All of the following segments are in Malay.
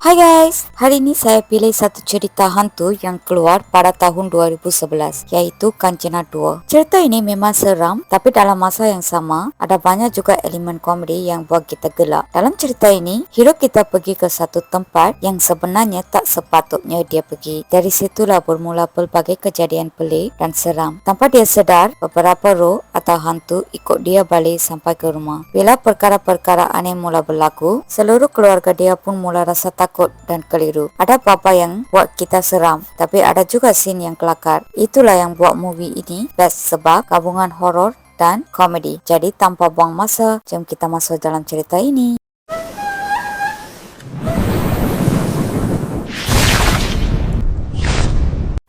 Hai guys, hari ini saya pilih satu cerita hantu yang keluar pada tahun 2011, yaitu Kanchana 2. Cerita ini memang seram, tapi dalam masa yang sama, ada banyak juga elemen komedi yang buat kita gelak. Dalam cerita ini, hero kita pergi ke satu tempat yang sebenarnya tak sepatutnya dia pergi. Dari situlah bermula pelbagai kejadian pelik dan seram. Tanpa dia sedar, beberapa roh atau hantu ikut dia balik sampai ke rumah. Bila perkara-perkara aneh mula berlaku, seluruh keluarga dia pun mula rasa takut dan keliru. Ada apa-apa yang buat kita seram, tapi ada juga scene yang kelakar. Itulah yang buat movie ini best sebab gabungan horor dan komedi. Jadi tanpa buang masa, jom kita masuk dalam cerita ini.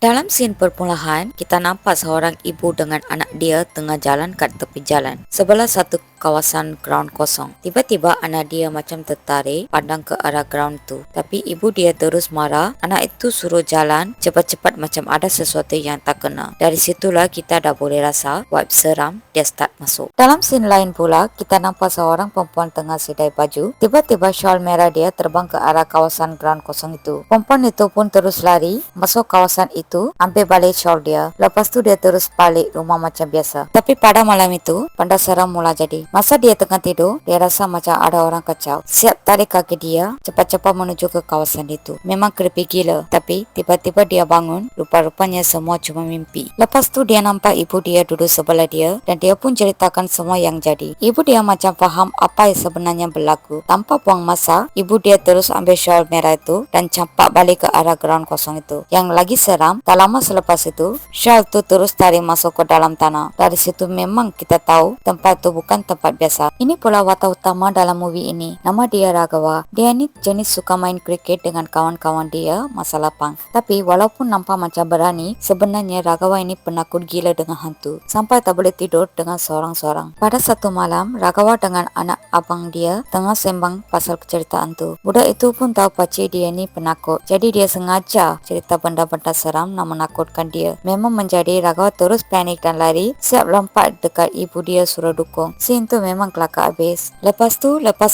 Dalam scene permulaan, kita nampak seorang ibu dengan anak dia tengah jalan kat tepi jalan, sebelah satu kawasan ground kosong. Tiba-tiba anak dia macam tertarik pandang ke arah ground tu. Tapi ibu dia terus marah, anak itu suruh jalan cepat-cepat macam ada sesuatu yang tak kena. Dari situlah kita dah boleh rasa vibe seram dia start masuk. Dalam scene lain pula, kita nampak seorang perempuan tengah sidai baju. Tiba-tiba shawl merah dia terbang ke arah kawasan ground kosong itu. Perempuan itu pun terus lari masuk kawasan itu, ambil balik shawl dia. Lepas tu dia terus balik rumah macam biasa. Tapi pada malam itu, benda seram mula jadi. Masa dia tengah tidur, dia rasa macam ada orang kacau. Siap tarik kaki dia, cepat-cepat menuju ke kawasan itu. Memang creepy gila, tapi tiba-tiba dia bangun, rupa-rupanya semua cuma mimpi. Lepas tu dia nampak ibu dia duduk sebelah dia dan dia pun ceritakan semua yang jadi. Ibu dia macam faham apa yang sebenarnya berlaku. Tanpa buang masa, ibu dia terus ambil shawl merah itu dan campak balik ke arah ground kosong itu. Yang lagi seram, tak lama selepas itu, shawl tu terus tarik masuk ke dalam tanah. Dari situ memang kita tahu tempat tu bukan tempat biasa. Ini pula watak utama dalam movie ini. Nama dia Raghawa. Dia ni jenis suka main kriket dengan kawan-kawan dia masa lapang. Tapi walaupun nampak macam berani, sebenarnya Raghawa ini penakut gila dengan hantu. Sampai tak boleh tidur dengan seorang-seorang. Pada satu malam, Raghawa dengan anak abang dia tengah sembang pasal keceritaan tu. Budak itu pun tahu pakcik dia ni penakut. Jadi dia sengaja cerita benda-benda seram nak menakutkan dia. Memang menjadi Raghawa terus panik dan lari, siap lompat dekat ibu dia suruh dukung. Scene tu memang kelakar habis. Lepas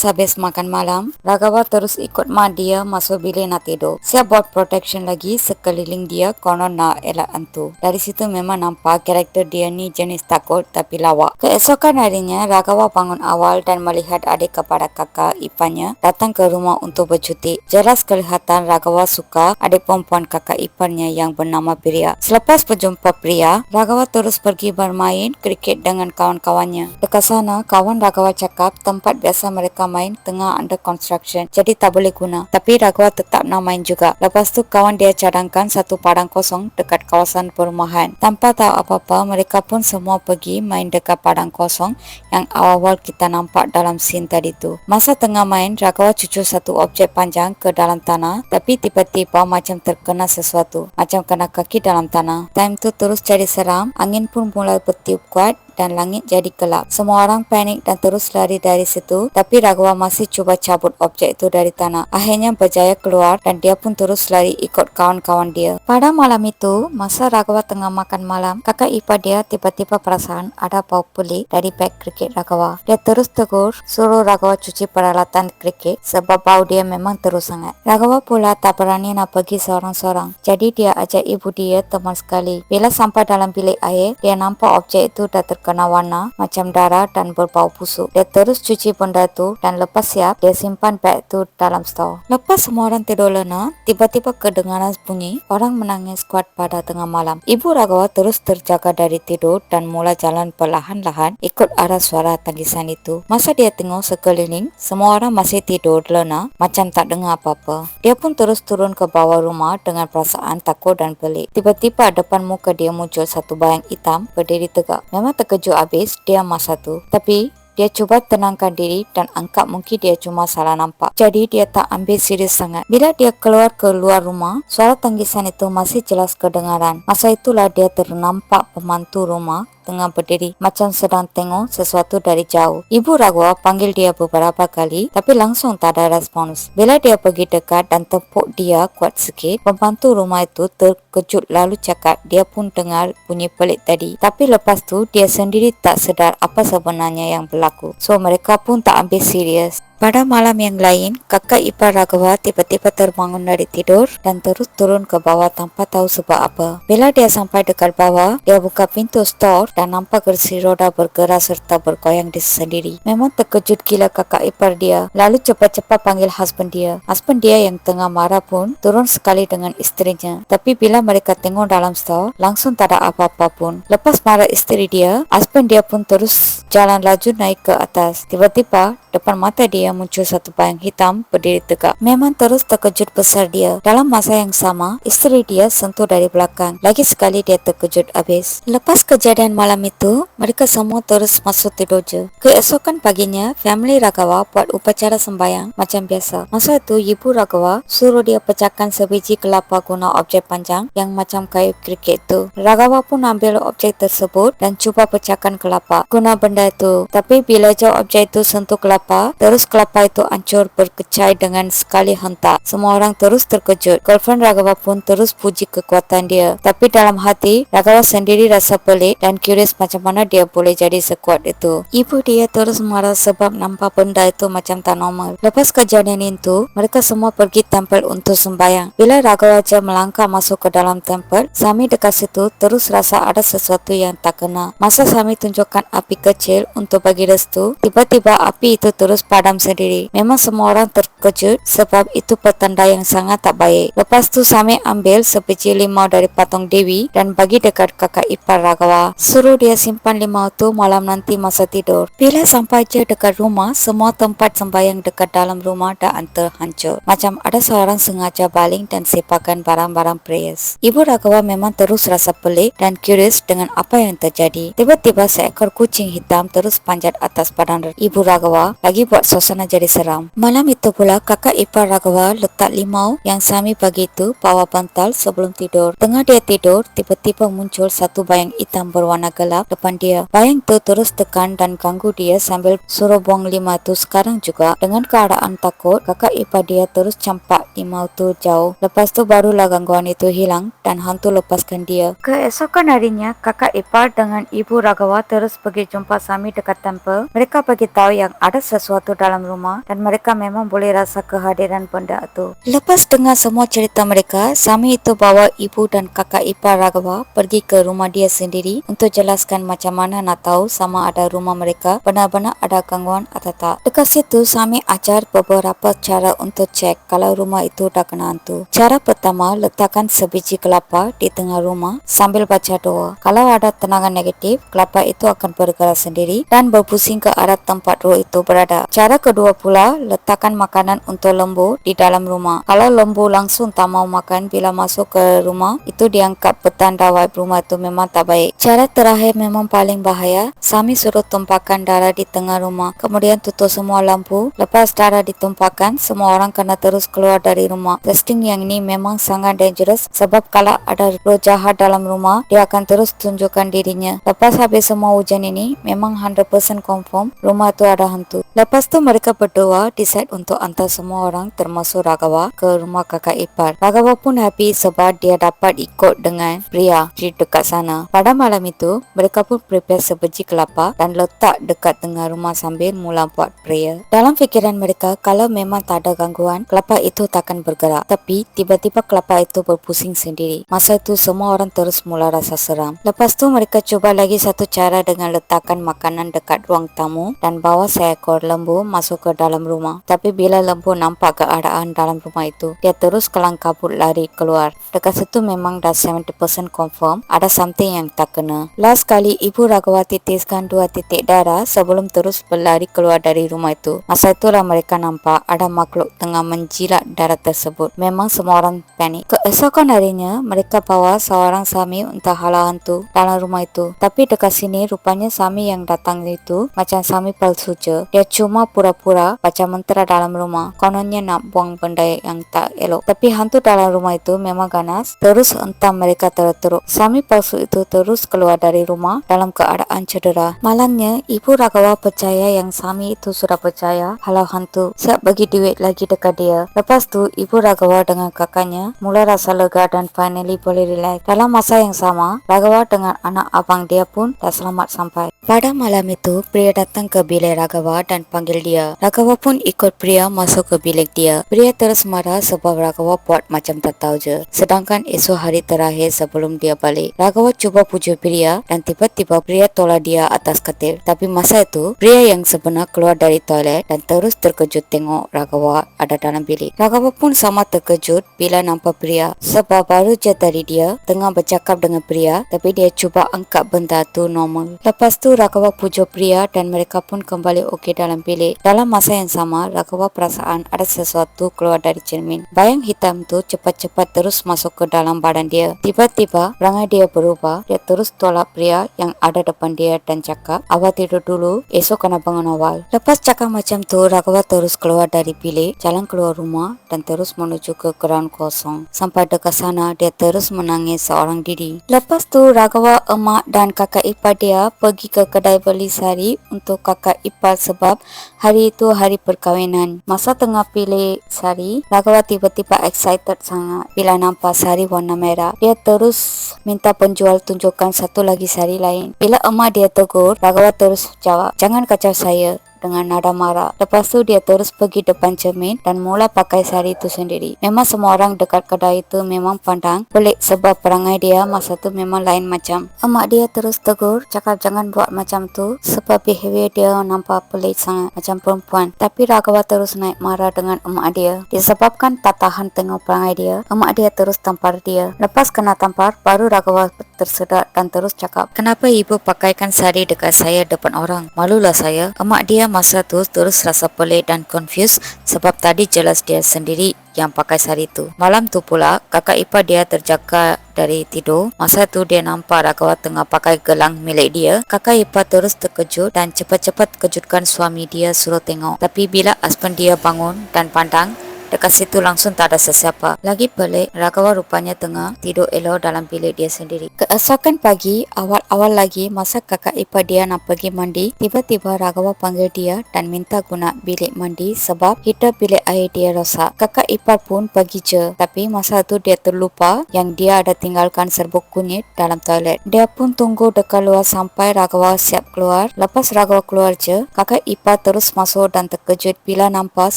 habis makan malam, Raghawa terus ikut mak dia masuk bilik nak tidur. Siap buat protection lagi sekeliling dia konon nak elak hantu. Dari situ memang nampak karakter dia ni jenis takut tapi lawak. Keesokan harinya, Raghawa bangun awal dan melihat adik kepada kakak iparnya datang ke rumah untuk bercuti. Jelas kelihatan Raghawa suka adik perempuan kakak iparnya yang bernama Priya. Selepas berjumpa Priya, Raghawa terus pergi bermain kriket dengan kawan-kawannya. Dekat sana, kawan Raghawa cakap tempat biasa mereka main tengah under construction, jadi tak boleh guna. Tapi Raghawa tetap nak main juga. Lepas tu kawan dia cadangkan satu padang kosong dekat kawasan perumahan. Tanpa tahu apa-apa, mereka pun semua pergi main dekat padang kosong yang awal-awal kita nampak dalam scene tadi tu. Masa tengah main, Raghawa cucuk satu objek panjang ke dalam tanah, tapi tiba-tiba macam terkena sesuatu, macam kena kaki dalam tanah. Time tu terus jadi seram, angin pun mulai bertiup kuat dan langit jadi gelap. Semua orang panik dan terus lari dari situ, tapi Raghawa masih cuba cabut objek itu dari tanah. Akhirnya berjaya keluar dan dia pun terus lari ikut kawan-kawan dia. Pada malam itu, masa Raghawa tengah makan malam, kakak ipar dia tiba-tiba perasan ada bau pelik dari beg kriket Raghawa. Dia terus tegur, suruh Raghawa cuci peralatan kriket sebab bau dia memang terus sangat. Raghawa pula tak berani nak pergi seorang-seorang, jadi dia ajak ibu dia teman sekali. Bila sampai dalam bilik air, dia nampak objek itu dah terkena warna macam darah dan berbau busuk. Dia terus cuci benda tu dan lepas siap, dia simpan beg tu dalam store. Lepas semua orang tidur lena, tiba-tiba kedengaran bunyi orang menangis kuat pada tengah malam. Ibu Raghawa terus terjaga dari tidur dan mula jalan perlahan-lahan ikut arah suara tangisan itu. Masa dia tengok sekeliling, semua orang masih tidur lena macam tak dengar apa-apa. Dia pun terus turun ke bawah rumah dengan perasaan takut dan pelik. Tiba-tiba depan muka dia muncul satu bayang hitam berdiri tegak. Memang terkejut habis dia masa tu. Tapi dia cuba tenangkan diri dan anggap mungkin dia cuma salah nampak. Jadi dia tak ambil serius sangat. Bila dia keluar ke luar rumah, suara tangisan itu masih jelas kedengaran. Masa itulah dia ternampak pembantu rumah tengah berdiri macam sedang tengok sesuatu dari jauh. Ibu Raghawa panggil dia beberapa kali tapi langsung tak ada respons. Bila dia pergi dekat dan tepuk dia kuat sikit, pembantu rumah itu terkejut lalu cakap dia pun dengar bunyi pelik tadi. Tapi lepas tu dia sendiri tak sedar apa sebenarnya yang berlaku. So mereka pun tak ambil serius. Pada malam yang lain, kakak ipar Raghawa tiba-tiba terbangun dari tidur dan terus turun ke bawah tanpa tahu sebab apa. Bila dia sampai dekat bawah, dia buka pintu store dan nampak kursi roda bergerak serta bergoyang di sendiri. Memang terkejut gila kakak ipar dia. Lalu cepat-cepat panggil husband dia. Husband dia yang tengah marah pun turun sekali dengan isterinya. Tapi bila mereka tengok dalam store, langsung tak ada apa-apa pun. Lepas marah isteri dia, husband dia pun terus jalan laju naik ke atas. Tiba-tiba depan mata dia muncul satu bayang hitam berdiri tegak. Memang terus terkejut besar dia. Dalam masa yang sama, isteri dia sentuh dari belakang. Lagi sekali dia terkejut habis. Lepas kejadian malam itu, mereka semua terus masuk tidur je. Keesokan paginya, family Raghawa buat upacara sembahyang macam biasa. Masa itu, ibu Raghawa suruh dia pecahkan sebiji kelapa guna objek panjang yang macam kayu kriket tu. Raghawa pun ambil objek tersebut dan cuba pecahkan kelapa guna benda itu. Tapi bila jauh objek itu sentuh kelapa, terus kelapa itu hancur berkecai dengan sekali hentak. Semua orang terus terkejut. Girlfriend Raghawa pun terus puji kekuatan dia. Tapi dalam hati, Raghawa sendiri rasa pelik dan curious macam mana dia boleh jadi sekuat itu. Ibu dia terus marah sebab nampak benda itu macam tak normal. Lepas kejadian itu, mereka semua pergi tempel untuk sembahyang. Bila Raghawa je melangkah masuk ke dalam tempel, Sami dekat situ terus rasa ada sesuatu yang tak kena. Masa Sami tunjukkan api kecil untuk bagi restu, tiba-tiba api itu terus padam sendiri. Memang semua orang terkejut sebab itu petanda yang sangat tak baik. Lepas tu Sami ambil sebiji limau dari patung Dewi dan bagi dekat kakak ipar Raghawa. Suruh dia simpan limau tu malam nanti masa tidur. Bila sampai je dekat rumah, semua tempat sembahyang dekat dalam rumah dah terhancur. Macam ada seorang sengaja baling dan sepakan barang-barang prayers. Ibu Raghawa memang terus rasa pelik dan curious dengan apa yang terjadi. Tiba-tiba seekor kucing hitam terus panjat atas badan ibu Raghawa, lagi buat suasana jadi seram. Malam itu pula kakak ipar Raghawa letak limau yang Sami bagi itu bawah bantal sebelum tidur. Tengah dia tidur, tiba-tiba muncul satu bayang hitam berwarna gelap depan dia. Bayang itu terus tekan dan ganggu dia sambil suruh buang limau itu sekarang juga. Dengan keadaan takut, kakak ipar dia terus campak limau itu jauh. Lepas tu barulah gangguan itu hilang dan hantu lepaskan dia. Keesokan harinya, kakak ipar dengan ibu Raghawa terus pergi jumpa Sami dekat tempel. Mereka bagi tahu yang ada sesuatu dalam rumah dan mereka memang boleh rasa kehadiran benda itu. Lepas dengar semua cerita mereka, Sami itu bawa ibu dan kakak ipar Raghawa pergi ke rumah dia sendiri untuk jelaskan macam mana nak tahu sama ada rumah mereka benar-benar ada gangguan atau tak. Dekat situ, Sami ajar beberapa cara untuk cek kalau rumah itu dah kena hantu. Cara pertama, letakkan sebiji kelapa di tengah rumah sambil baca doa. Kalau ada tenaga negatif, kelapa itu akan bergerak sendiri dan berpusing ke arah tempat roh itu berada. Cara kedua pula, letakkan makanan untuk lembu di dalam rumah. Kalau lembu langsung tak mau makan bila masuk ke rumah, itu dianggap petanda wipe rumah itu memang tak baik. Cara terakhir memang paling bahaya. Sami suruh tumpahkan darah di tengah rumah, kemudian tutup semua lampu. Lepas darah ditumpahkan, semua orang kena terus keluar dari rumah. Testing yang ini memang sangat dangerous sebab kalau ada roh jahat dalam rumah, dia akan terus tunjukkan dirinya. Lepas habis semua ujian ini, memang 100% confirm rumah itu ada hantu. Lepas tu mereka berdoa decide untuk hantar semua orang termasuk Raghawa ke rumah kakak ipar. Raghawa pun happy sebab dia dapat ikut dengan pria di dekat sana. Pada malam itu, mereka pun prepare sebiji kelapa dan letak dekat tengah rumah sambil mula buat prayer. Dalam fikiran mereka, kalau memang tak ada gangguan, kelapa itu takkan bergerak. Tapi tiba-tiba kelapa itu berpusing sendiri. Masa itu semua orang terus mula rasa seram. Lepas tu mereka cuba lagi satu cara dengan letakkan makanan dekat ruang tamu dan bawa seekor lembu masuk ke dalam rumah. Tapi bila lembu nampak keadaan dalam rumah itu, dia terus kelang kabut lari keluar. Dekat situ memang dah 70% confirm ada something yang tak kena. Last kali ibu Raghawa titiskan 2 titik darah sebelum terus berlari keluar dari rumah itu. Masa itulah mereka nampak ada makhluk tengah menjilat darah tersebut. Memang semua orang panik. Keesokan harinya, mereka bawa seorang Sami untuk halau hantu dalam rumah itu. Tapi dekat sini rupanya Sami yang datang itu macam Sami palsu je. Dia cuma pura-pura baca mantra dalam rumah. Kononnya nak buang benda yang tak elok. Tapi hantu dalam rumah itu memang ganas. Terus entah mereka teruk-teruk. Sami palsu itu terus keluar dari rumah dalam keadaan cedera. Malangnya, ibu Raghawa percaya yang Sami itu sudah percaya halau hantu. Siap bagi duit lagi dekat dia. Lepas tu, ibu Raghawa dengan kakaknya mula rasa lega dan finally boleh relax. Dalam masa yang sama, Raghawa dengan anak abang dia pun dah selamat sampai. Pada malam itu, pria datang ke bilik Raghawa dan dan panggil dia. Ragawa pun ikut pria masuk ke bilik dia. Pria terus marah sebab Ragawa buat macam tak tahu je. Sedangkan esok hari terakhir sebelum dia balik, Ragawa cuba pujuk pria dan tiba-tiba pria tolak dia atas katil. Tapi masa itu, pria yang sebenar keluar dari toilet dan terus terkejut tengok Ragawa ada dalam bilik. Ragawa pun sama terkejut bila nampak pria sebab baru je tadi dia tengah bercakap dengan pria tapi dia cuba angkat benda tu normal. Lepas tu Ragawa pujuk pria dan mereka pun kembali okey dalam bilik. Dalam masa yang sama, Ragawa perasaan ada sesuatu keluar dari cermin. Bayang hitam tu cepat-cepat terus masuk ke dalam badan dia. Tiba-tiba perangai dia berubah. Dia terus tolak pria yang ada depan dia dan cakap, "Awak tidur dulu, esok kena bangun awal." Lepas cakap macam tu, Ragawa terus keluar dari bilik, jalan keluar rumah dan terus menuju ke ground kosong. Sampai dekat sana, dia terus menangis seorang diri. Lepas tu Ragawa, emak dan kakak ipar dia pergi ke kedai beli sari untuk kakak ipar sebab hari itu hari perkahwinan. Masa tengah pilih sari, Ragawa tiba-tiba excited sangat bila nampak sari warna merah. Dia terus minta penjual tunjukkan satu lagi sari lain. Bila emak dia tegur, Ragawa terus jawab, "Jangan kacau saya," dengan nada marah. Lepas tu dia terus pergi depan cermin dan mula pakai sari itu sendiri. Memang semua orang dekat kedai itu memang pandang pelik sebab perangai dia masa tu memang lain macam. Emak dia terus tegur, cakap jangan buat macam tu sebab behavior dia nampak pelik sangat macam perempuan. Tapi Ragawa terus naik marah dengan emak dia. Disebabkan tak tahan tengok perangai dia, emak dia terus tampar dia. Lepas kena tampar, baru Ragawa tersedak dan terus cakap, "Kenapa ibu pakaikan sari dekat saya depan orang? Malulah saya." Emak dia masa tu terus rasa pelik dan confused sebab tadi jelas dia sendiri yang pakai sari tu. Malam tu pula, kakak ipar dia terjaga dari tidur. Masa tu dia nampak Ragawa tengah pakai gelang milik dia. Kakak ipar terus terkejut dan cepat-cepat kejutkan suami dia suruh tengok. Tapi bila husband dia bangun dan pandang, dekat situ langsung tak ada sesiapa. Lagi pelik, Ragawa rupanya tengah tidur elok dalam bilik dia sendiri. Keesokan pagi, awal-awal lagi masa kakak ipar dia nak pergi mandi, tiba-tiba Ragawa panggil dia dan minta guna bilik mandi sebab heater bilik air dia rosak. Kakak ipar pun pergi je, tapi masa tu dia terlupa yang dia ada tinggalkan serbuk kunyit dalam toilet. Dia pun tunggu dekat luar sampai Ragawa siap keluar. Lepas Ragawa keluar je, kakak ipar terus masuk dan terkejut bila nampak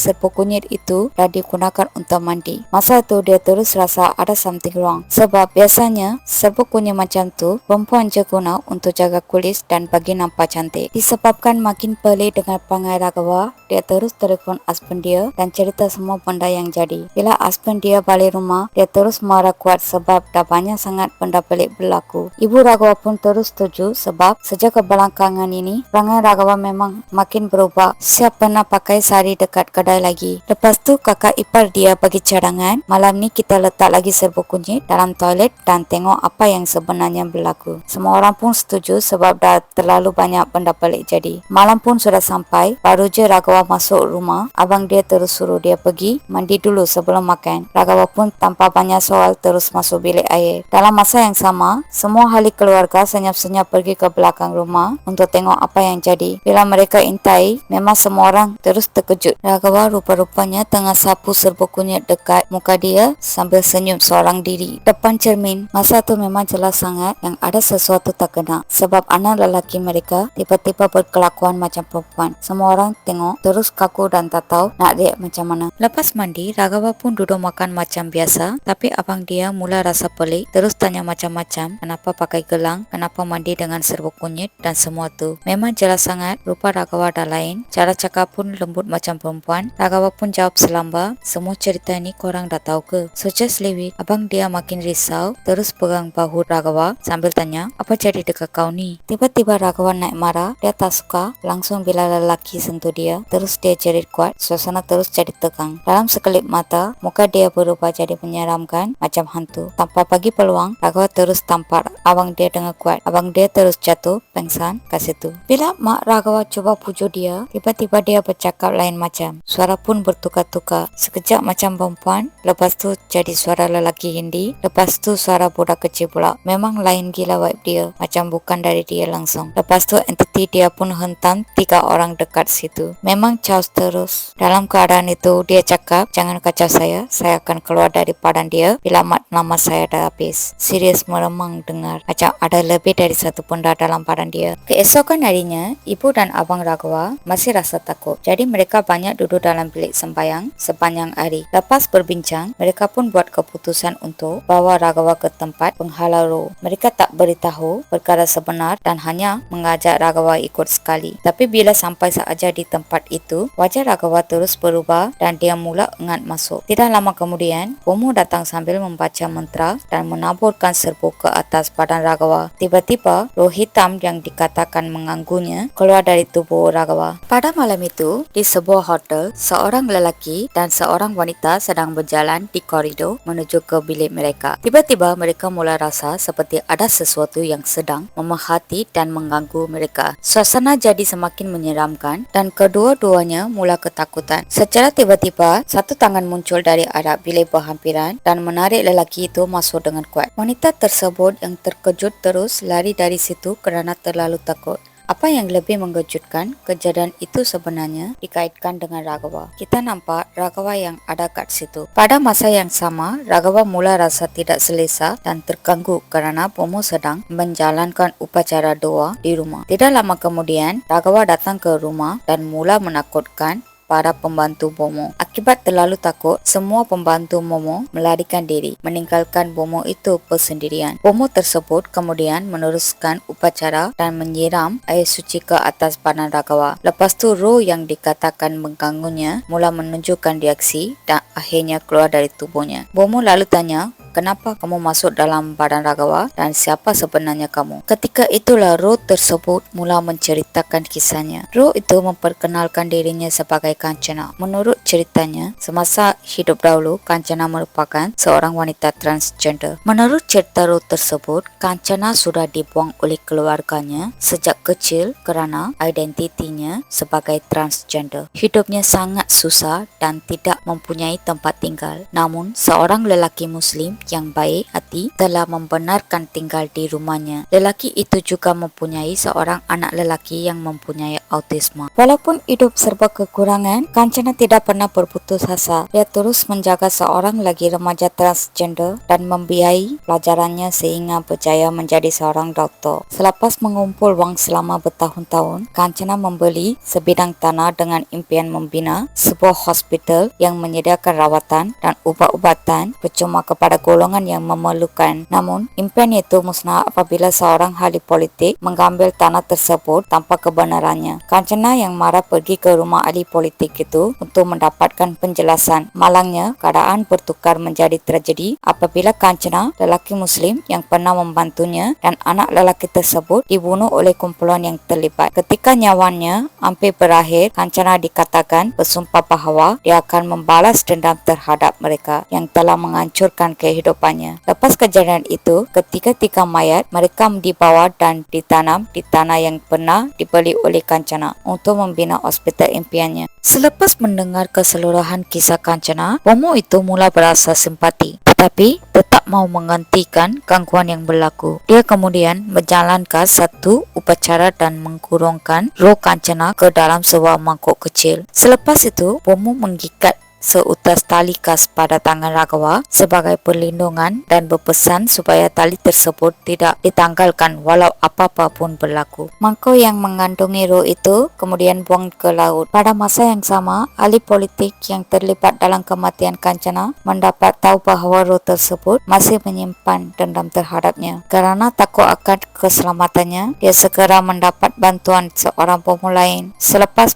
serbuk kunyit itu dah digunakan untuk mandi. Masa tu dia terus rasa ada something wrong sebab biasanya serbuk kunyit macam tu perempuan je guna untuk jaga kulit dan bagi nampak cantik. Disebabkan makin pelik dengan perangai Ragawa, dia terus telefon husband dia dan cerita semua benda yang jadi. Bila husband dia balik rumah, dia terus marah kuat sebab dah banyak sangat benda pelik berlaku. Ibu Ragawa pun terus setuju sebab sejak kebelakangan ini perangai Ragawa memang makin berubah. Siap pernah pakai sari dekat kedai lagi. Lepas tu kakak ipar dia bagi cadangan, malam ni kita letak lagi serbuk kunyit dalam toilet dan tengok apa yang sebenarnya berlaku. Semua orang pun setuju sebab dah terlalu banyak benda pelik jadi. Malam pun sudah sampai, baru je Ragawa masuk rumah, abang dia terus suruh dia pergi mandi dulu sebelum makan. Ragawa pun tanpa banyak soal terus masuk bilik air. Dalam masa yang sama, semua ahli keluarga senyap-senyap pergi ke belakang rumah untuk tengok apa yang jadi. Bila mereka intai, memang semua orang terus terkejut. Ragawa rupa-rupanya tengah sapu serbuk kunyit dekat muka dia sambil senyum seorang diri depan cermin. Masa tu memang jelas sangat yang ada sesuatu tak kena sebab anak lelaki mereka tiba-tiba berkelakuan macam perempuan. Semua orang tengok terus kaku dan tak tahu nak react macam mana. Lepas mandi, Ragawa pun duduk makan macam biasa, tapi abang dia mula rasa pelik, terus tanya macam-macam, kenapa pakai gelang, kenapa mandi dengan serbuk kunyit dan semua tu. Memang jelas sangat rupa Ragawa dah lain, cara cakap pun lembut macam perempuan. Ragawa pun jawab selamba, "Semua cerita ni korang dah tahu ke?" "So just leave it." Abang dia makin risau, terus pegang bahu Ragawa sambil tanya, "Apa jadi dekat kau ni?" Tiba-tiba Ragawa naik marah, dia tak suka langsung bila lelaki sentuh dia, terus dia jerit kuat, suasana terus jadi tegang. Dalam sekelip mata, muka dia berubah jadi menyeramkan macam hantu. Tanpa bagi peluang, Ragawa terus tampar abang dia dengan kuat. Abang dia terus jatuh pengsan kat situ. Bila mak Ragawa cuba pujuk dia, tiba-tiba dia bercakap lain macam. Suara pun bertukar-tukar sekejap macam perempuan, lepas tu jadi suara lelaki Hindi, lepas tu suara budak kecil pula. Memang lain gila vibe dia, macam bukan dari dia langsung. Lepas tu entiti dia pun hentam 3 orang dekat situ. Memang chaos terus. Dalam keadaan itu dia cakap, jangan kacau saya akan keluar dari padan dia bila nama saya dah habis. Sirius meremang dengar, macam ada lebih dari satu benda dalam padan dia. Keesokan harinya, ibu dan abang Raghawa masih rasa takut. Jadi mereka banyak duduk dalam bilik sembahyang sepanjang hari. Lepas berbincang, mereka pun buat keputusan untuk bawa Raghawa ke tempat penghala roh. Mereka tak beritahu perkara sebenar dan hanya mengajak Raghawa ikut sekali. Tapi bila sampai sahaja di tempat itu, wajah Raghawa terus berubah dan dia mula engat masuk. Tidak lama kemudian, Bomo datang sambil membaca mantra dan menaburkan serbuk ke atas badan Raghawa. Tiba-tiba, roh hitam yang dikatakan mengganggunya keluar dari tubuh Raghawa. Pada malam itu, di sebuah hotel, seorang lelaki dan seorang wanita sedang berjalan di koridor menuju ke bilik mereka. Tiba-tiba mereka mula rasa seperti ada sesuatu yang sedang memerhati dan mengganggu mereka. Suasana jadi semakin menyeramkan dan kedua-duanya mula ketakutan. Secara tiba-tiba, satu tangan muncul dari arah bilik berhampiran dan menarik lelaki itu masuk dengan kuat. Wanita tersebut yang terkejut terus lari dari situ kerana terlalu takut. Apa yang lebih mengejutkan, kejadian itu sebenarnya dikaitkan dengan Raghawa. Kita nampak Raghawa yang ada kat situ. Pada masa yang sama, Raghawa mula rasa tidak selesa dan terganggu kerana Bomo sedang menjalankan upacara doa di rumah. Tidak lama kemudian, Raghawa datang ke rumah dan mula menakutkan para pembantu Bomo. Akibat terlalu takut, semua pembantu Bomo melarikan diri, meninggalkan Bomo itu bersendirian. Bomo tersebut kemudian meneruskan upacara dan menyiram air suci ke atas badan Raghawa. Lepas tu roh yang dikatakan mengganggunya mula menunjukkan reaksi dan akhirnya keluar dari tubuhnya. Bomo lalu tanya, kenapa kamu masuk dalam badan Raghawa dan siapa sebenarnya kamu? Ketika itulah roh tersebut mula menceritakan kisahnya. Roh itu memperkenalkan dirinya sebagai Kancana. Menurut ceritanya, semasa hidup dahulu, Kancana merupakan seorang wanita transgender. Menurut cerita roh tersebut, Kancana sudah dibuang oleh keluarganya sejak kecil kerana identitinya sebagai transgender. Hidupnya sangat susah dan tidak mempunyai tempat tinggal. Namun, seorang lelaki Muslim yang baik hati telah membenarkan tinggal di rumahnya. Lelaki itu juga mempunyai seorang anak lelaki yang mempunyai autisme. Walaupun hidup serba kekurangan, Kancana tidak pernah berputus asa. Dia terus menjaga seorang lagi remaja transgender dan membiayai pelajarannya sehingga berjaya menjadi seorang doktor. Selepas mengumpul wang selama bertahun-tahun, Kancana membeli sebidang tanah dengan impian membina sebuah hospital yang menyediakan rawatan dan ubat-ubatan percuma kepada golongan yang memerlukan. Namun, impian itu musnah apabila seorang ahli politik mengambil tanah tersebut tanpa kebenarannya. Kancana yang marah pergi ke rumah ahli politik itu untuk mendapatkan penjelasan. Malangnya, keadaan bertukar menjadi tragedi apabila Kancana, lelaki Muslim yang pernah membantunya, dan anak lelaki tersebut dibunuh oleh kumpulan yang terlibat. Ketika nyawanya hampir berakhir, Kancana dikatakan bersumpah bahawa dia akan membalas dendam terhadap mereka yang telah menghancurkan kehidupannya. Lepas kejadian itu, ketiga-tiga mayat mereka dibawa dan ditanam di tanah yang pernah dibeli oleh Kancana untuk membina hospital impiannya. Selepas mendengar keseluruhan kisah Kancana, Bomo itu mula berasa simpati, tetapi tetap mau menghentikan gangguan yang berlaku. Dia kemudian menjalankan satu upacara dan mengkurungkan roh Kancana ke dalam sebuah mangkuk kecil. Selepas itu, Bomo mengikat seutas tali khas pada tangan Raghawa sebagai perlindungan dan berpesan supaya tali tersebut tidak ditanggalkan walau apa-apa pun berlaku. Mangkuk yang mengandungi roh itu kemudian buang ke laut. Pada masa yang sama, ahli politik yang terlibat dalam kematian Kancana mendapat tahu bahawa roh tersebut masih menyimpan dendam terhadapnya. Kerana takut akan keselamatannya, dia segera mendapat bantuan seorang Bomo lain. Selepas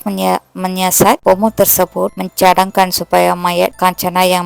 menyiasat, Bomo tersebut mencadangkan supaya mayat Kancana yang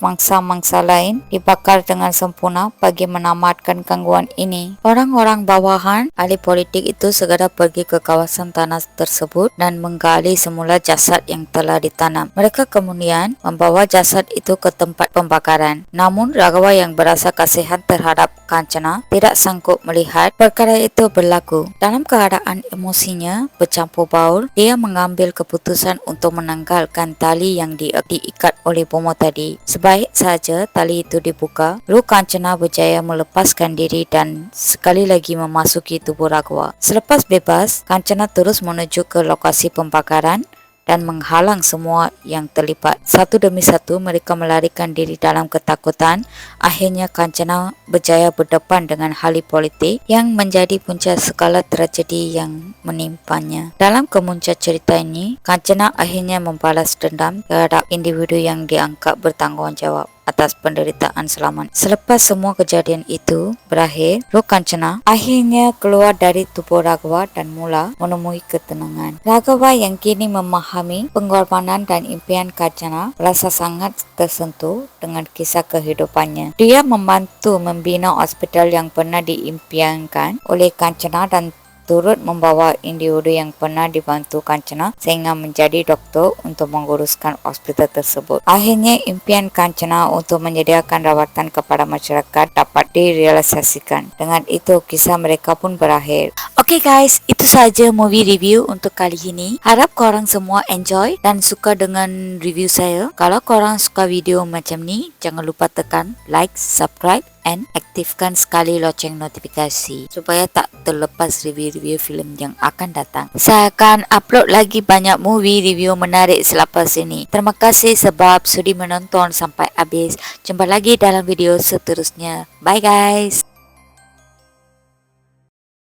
mangsa-mangsa lain dibakar dengan sempurna bagi menamatkan gangguan ini. Orang-orang bawahan ahli politik itu segera pergi ke kawasan tanah tersebut dan menggali semula jasad yang telah ditanam. Mereka kemudian membawa jasad itu ke tempat pembakaran. Namun, Raghawa yang berasa kasihan terhadap Kancana tidak sanggup melihat perkara itu berlaku. Dalam keadaan emosinya bercampur baur, dia mengambil keputusan untuk menanggalkan tali yang diikat oleh bomoh tadi. Sebaik saja tali itu dibuka, lalu Kancana berjaya melepaskan diri dan sekali lagi memasuki tubuh Raghava. Selepas bebas, Kancana terus menuju ke lokasi pembakaran dan menghalang semua yang terlibat. Satu demi satu mereka melarikan diri dalam ketakutan. Akhirnya Kancana berjaya berdepan dengan hali politik yang menjadi punca segala tragedi yang menimpanya. Dalam kemuncak cerita ini, Kancana akhirnya membalas dendam terhadap individu yang dianggap bertanggungjawab atas penderitaan Selamat. Selepas semua kejadian itu berakhir, roh Kancana akhirnya keluar dari tubuh Raghava dan mula menemui ketenangan. Raghava yang kini memahami pengorbanan dan impian Kancana merasa sangat tersentuh dengan kisah kehidupannya. Dia membantu membina hospital yang pernah diimpiankan oleh Kancana dan turut membawa individu yang pernah dibantu Kancana sehingga menjadi doktor untuk menguruskan hospital tersebut. Akhirnya impian Kancana untuk menyediakan rawatan kepada masyarakat dapat direalisasikan. Dengan itu kisah mereka pun berakhir. Oke guys, itu saja movie review untuk kali ini. Harap korang semua enjoy dan suka dengan review saya. Kalau korang suka video macam ni, jangan lupa tekan like, subscribe and aktifkan sekali loceng notifikasi supaya tak terlepas review-review filem yang akan datang. Saya akan upload lagi banyak movie review menarik selepas ini. Terima kasih sebab sudi menonton sampai habis. Jumpa lagi dalam video seterusnya. Bye guys.